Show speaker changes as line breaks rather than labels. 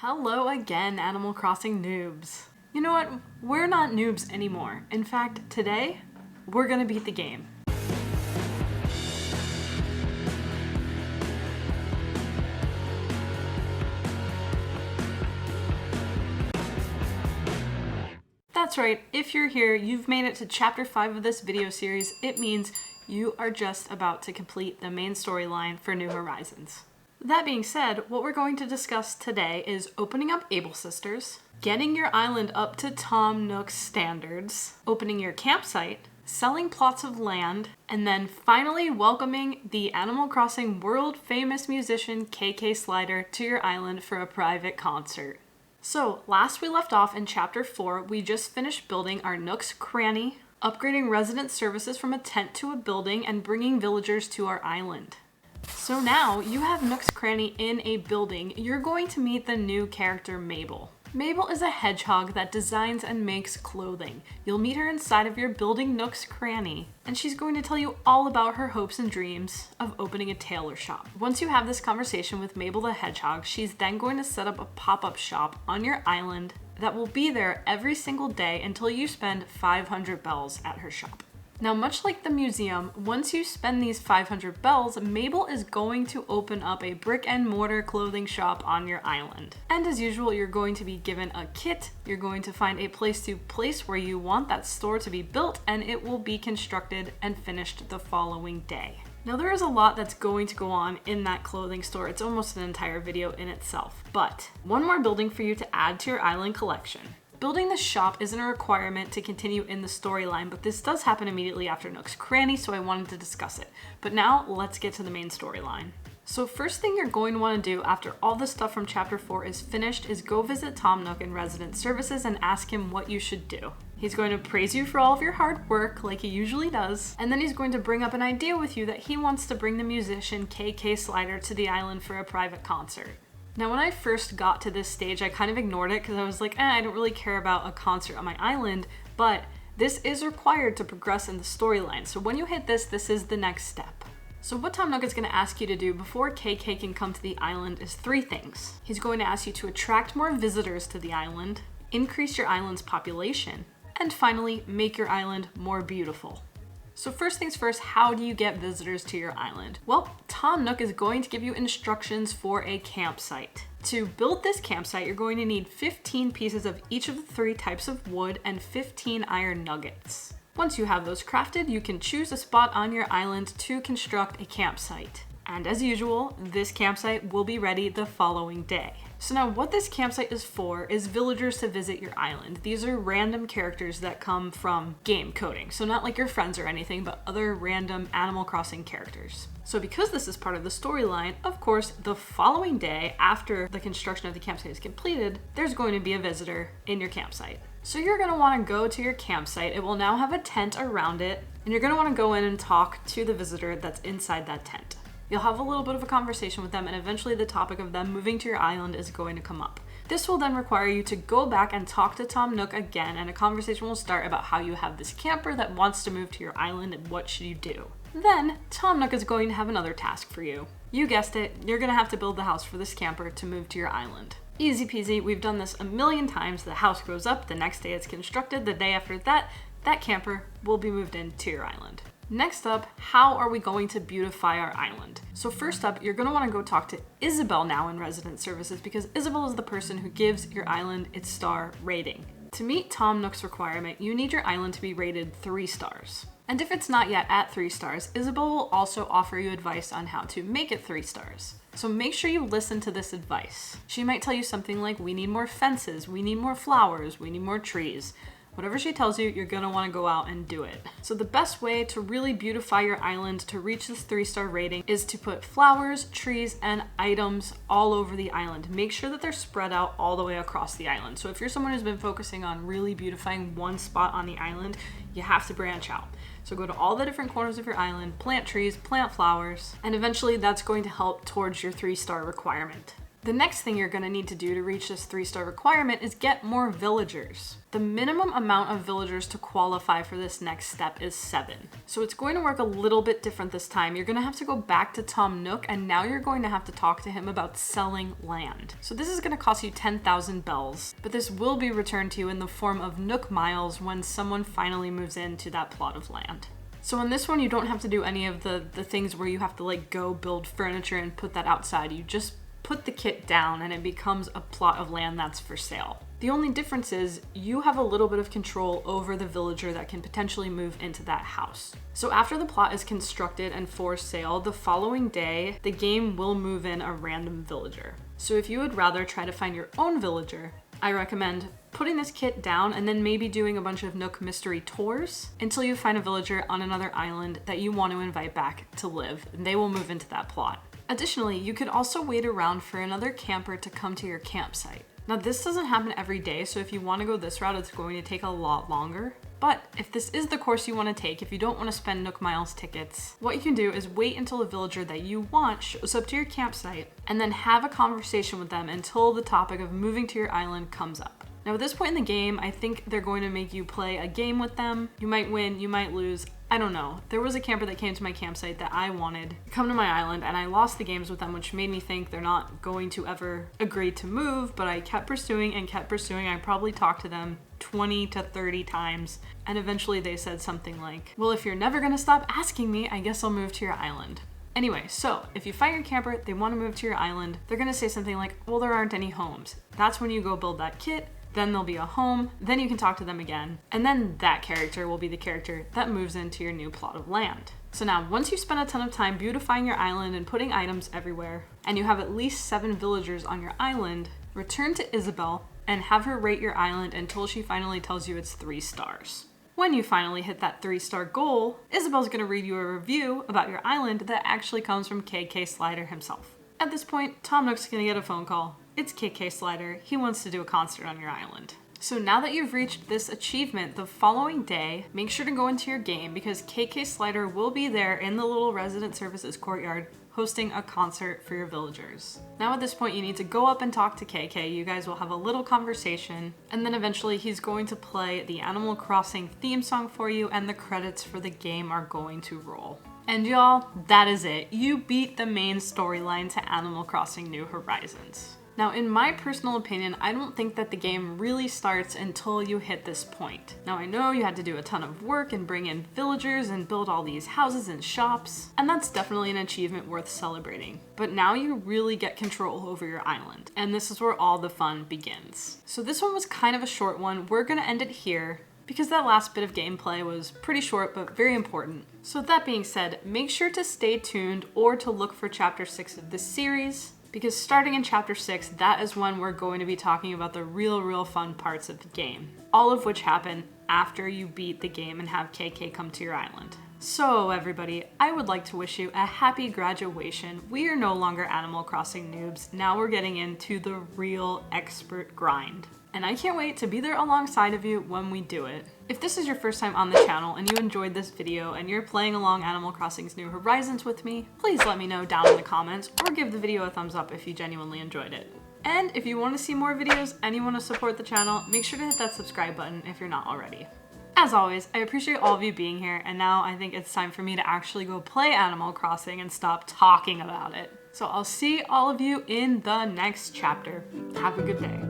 Hello again, Animal Crossing noobs. You know what? We're not noobs anymore. In fact, today, we're gonna beat the game. That's right, if you're here, you've made it to chapter 5 of this video series. It means you are just about to complete the main storyline for New Horizons. That being said, what we're going to discuss today is opening up Able Sisters, getting your island up to Tom Nook's standards, opening your campsite, selling plots of land, and then finally welcoming the Animal Crossing world-famous musician KK Slider to your island for a private concert. So, last we left off in chapter 4, we just finished building our Nook's cranny, upgrading resident services from a tent to a building, and bringing villagers to our island. So now you have Nook's Cranny in a building. You're going to meet the new character Mabel. Mabel is a hedgehog that designs and makes clothing. You'll meet her inside of your building Nook's Cranny, and she's going to tell you all about her hopes and dreams of opening a tailor shop. Once you have this conversation with Mabel the hedgehog, she's then going to set up a pop-up shop on your island that will be there every single day until you spend 500 bells at her shop. Now, much like the museum, once you spend these 500 bells, Mabel is going to open up a brick and mortar clothing shop on your island. And as usual, you're going to be given a kit, you're going to find a place to place where you want that store to be built, and it will be constructed and finished the following day. Now, there is a lot that's going to go on in that clothing store. It's almost an entire video in itself. But one more building for you to add to your island collection. Building the shop isn't a requirement to continue in the storyline, but this does happen immediately after Nook's Cranny, so I wanted to discuss it. But now, let's get to the main storyline. So first thing you're going to want to do after all the stuff from chapter 4 is finished is go visit Tom Nook in Resident Services and ask him what you should do. He's going to praise you for all of your hard work, like he usually does, and then he's going to bring up an idea with you that he wants to bring the musician KK Slider to the island for a private concert. Now, when I first got to this stage, I kind of ignored it because I was like, I don't really care about a concert on my island, but this is required to progress in the storyline. So when you hit this is the next step. So what Tom Nook is going to ask you to do before KK can come to the island is 3 things. He's going to ask you to attract more visitors to the island, increase your island's population, and finally, make your island more beautiful. So first things first, how do you get visitors to your island? Well, Tom Nook is going to give you instructions for a campsite. To build this campsite, you're going to need 15 pieces of each of the 3 types of wood and 15 iron nuggets. Once you have those crafted, you can choose a spot on your island to construct a campsite. And as usual, this campsite will be ready the following day. So now what this campsite is for is villagers to visit your island. These are random characters that come from game coding. So not like your friends or anything, but other random Animal Crossing characters. So because this is part of the storyline, of course, the following day after the construction of the campsite is completed, there's going to be a visitor in your campsite. So you're going to want to go to your campsite. It will now have a tent around it, and you're going to want to go in and talk to the visitor that's inside that tent. You'll have a little bit of a conversation with them, and eventually the topic of them moving to your island is going to come up. This will then require you to go back and talk to Tom Nook again, and a conversation will start about how you have this camper that wants to move to your island and what should you do. Then, Tom Nook is going to have another task for you. You guessed it, you're going to have to build the house for this camper to move to your island. Easy peasy, we've done this a million times. The house goes up, the next day it's constructed, the day after that camper will be moved into your island. Next up, how are we going to beautify our island? So first up, you're going to want to go talk to Isabel now in Resident Services because Isabel is the person who gives your island its star rating. To meet Tom Nook's requirement, you need your island to be rated 3 stars. And if it's not yet at 3 stars, Isabel will also offer you advice on how to make it 3 stars. So make sure you listen to this advice. She might tell you something like, we need more fences, we need more flowers, we need more trees. Whatever she tells you, you're going to want to go out and do it. So the best way to really beautify your island to reach this 3-star rating is to put flowers, trees, and items all over the island. Make sure that they're spread out all the way across the island. So if you're someone who's been focusing on really beautifying one spot on the island, you have to branch out. So go to all the different corners of your island, plant trees, plant flowers, and eventually that's going to help towards your 3-star requirement. The next thing you're going to need to do to reach this 3-star requirement is get more villagers. The minimum amount of villagers to qualify for this next step is 7. So it's going to work a little bit different this time. You're going to have to go back to Tom Nook, and now you're going to have to talk to him about selling land. So this is going to cost you 10,000 bells, but this will be returned to you in the form of Nook miles when someone finally moves into that plot of land. So in this one, you don't have to do any of the things where you have to like go build furniture and put that outside. You just put the kit down and it becomes a plot of land that's for sale. The only difference is you have a little bit of control over the villager that can potentially move into that house. So after the plot is constructed and for sale, the following day, the game will move in a random villager. So if you would rather try to find your own villager, I recommend putting this kit down and then maybe doing a bunch of Nook mystery tours until you find a villager on another island that you want to invite back to live, and they will move into that plot. Additionally, you could also wait around for another camper to come to your campsite. Now this doesn't happen every day, so if you want to go this route, it's going to take a lot longer. But if this is the course you want to take, if you don't want to spend Nook Miles tickets, what you can do is wait until a villager that you want shows up to your campsite and then have a conversation with them until the topic of moving to your island comes up. Now at this point in the game, I think they're going to make you play a game with them. You might win, you might lose. I don't know. There was a camper that came to my campsite that I wanted to come to my island, and I lost the games with them, which made me think they're not going to ever agree to move, but I kept pursuing and kept pursuing. I probably talked to them 20 to 30 times, and eventually they said something like, well, if you're never gonna stop asking me, I guess I'll move to your island. Anyway, so if you find your camper, they want to move to your island, they're gonna say something like, well, there aren't any homes. That's when you go build that kit. Then there'll be a home, then you can talk to them again, and then that character will be the character that moves into your new plot of land. So now, once you've spent a ton of time beautifying your island and putting items everywhere, and you have at least 7 villagers on your island, return to Isabel and have her rate your island until she finally tells you it's 3 stars. When you finally hit that 3-star goal, Isabel's gonna read you a review about your island that actually comes from KK Slider himself. At this point, Tom Nook's gonna get a phone call. It's KK Slider. He wants to do a concert on your island. So now that you've reached this achievement, the following day, make sure to go into your game because KK Slider will be there in the little resident services courtyard hosting a concert for your villagers. Now at this point, you need to go up and talk to KK. You guys will have a little conversation, and then eventually he's going to play the Animal Crossing theme song for you, and the credits for the game are going to roll. And y'all, that is it. You beat the main storyline to Animal Crossing New Horizons. Now, in my personal opinion, I don't think that the game really starts until you hit this point. Now, I know you had to do a ton of work and bring in villagers and build all these houses and shops, and that's definitely an achievement worth celebrating. But now you really get control over your island, and this is where all the fun begins. So this one was kind of a short one. We're gonna end it here, because that last bit of gameplay was pretty short but very important. So with that being said, make sure to stay tuned or to look for chapter 6 of this series, because starting in chapter 6, that is when we're going to be talking about the real fun parts of the game, all of which happen after you beat the game and have KK come to your island. So everybody, I would like to wish you a happy graduation. We are no longer Animal Crossing noobs. Now we're getting into the real expert grind. And I can't wait to be there alongside of you when we do it. If this is your first time on the channel and you enjoyed this video and you're playing along Animal Crossing's New Horizons with me, please let me know down in the comments or give the video a thumbs up if you genuinely enjoyed it. And if you want to see more videos and you want to support the channel, make sure to hit that subscribe button if you're not already. As always, I appreciate all of you being here, and now I think it's time for me to actually go play Animal Crossing and stop talking about it. So I'll see all of you in the next chapter. Have a good day.